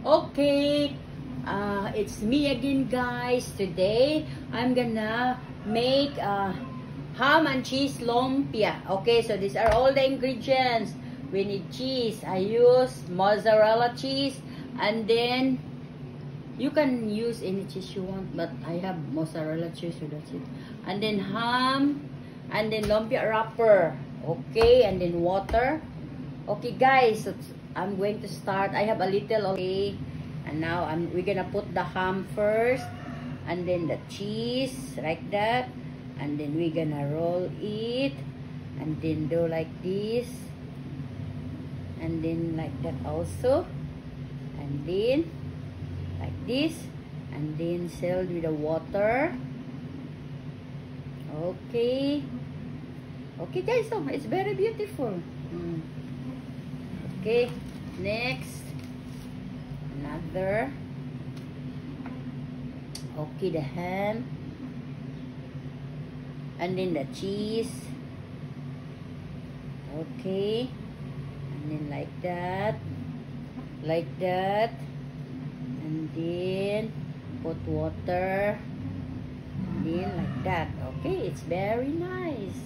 Okay, it's me again, guys. Today, I'm gonna make ham and cheese lumpia. Okay, so these are all the ingredients. We need cheese. I use mozzarella cheese, and then you can use any cheese you want, but I have mozzarella cheese, so that's it. And then ham, and then lumpia wrapper. Okay, and then water. Okay, guys, so I'm going to start. I have a little, okay, and now we're gonna put the ham first, and then the cheese like that, and then we're gonna roll it, and then do like this, and then like that also, and then like this, and then sealed with the water. Okay, okay, guys, so it's very beautiful. Okay, next, another. Okay, the ham, and then the cheese. Okay, and then like that, and then put water, and then like that. Okay, it's very nice.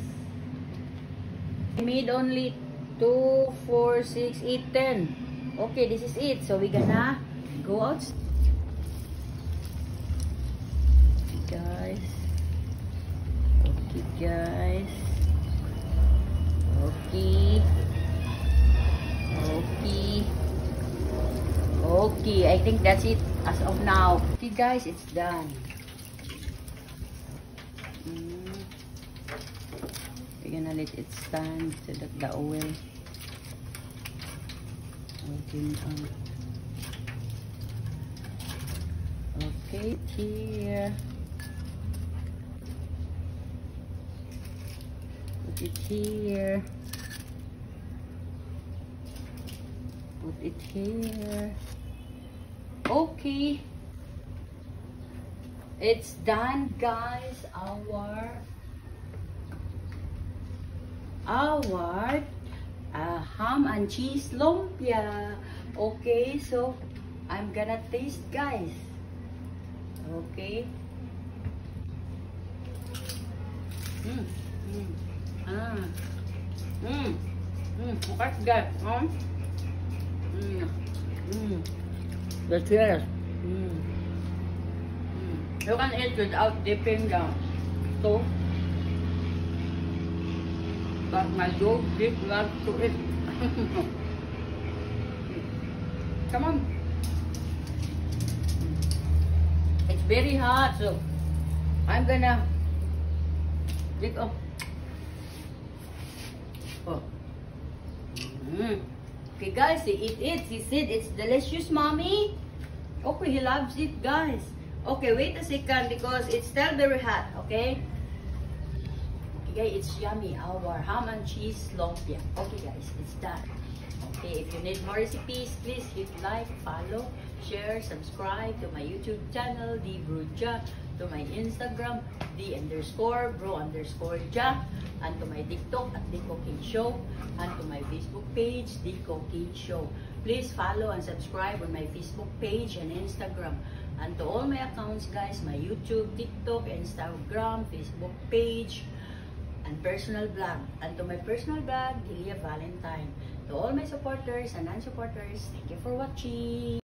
I made only 2, 4, 6, 8, 10. Okay, this is it. So we're gonna go out. Guys. Okay, guys. Okay. Okay. Okay, I think that's it as of now. Okay, guys, it's done. We're gonna let it stand so that the oil okay, here. Put it here. Put it here. Okay. It's done, guys. Our ham and cheese lumpia. Okay, so I'm gonna taste, guys. Okay. What's that? The cheese. You can eat without dipping the toast. But my dog loves to eat. Come on. It's very hot, so I'm gonna lick up. Oh. Okay, guys, he eat it. He said it's delicious, mommy. Okay, he loves it, guys. Okay, wait a second because it's still very hot. Okay. Okay, it's yummy. Our ham and cheese lumpia. Okay, guys, it's done. Okay, if you need more recipes, please hit like, follow, share, subscribe to my YouTube channel, D Bruja, to my Instagram, D_bro_ja, and to my TikTok at The Cooking Show, and to my Facebook page, The Cooking Show. Please follow and subscribe on my Facebook page and Instagram. And to all my accounts, guys, my YouTube, TikTok, Instagram, Facebook page, and personal blog. And to my personal blog, Delia Valentine. To all my supporters and non-supporters, thank you for watching.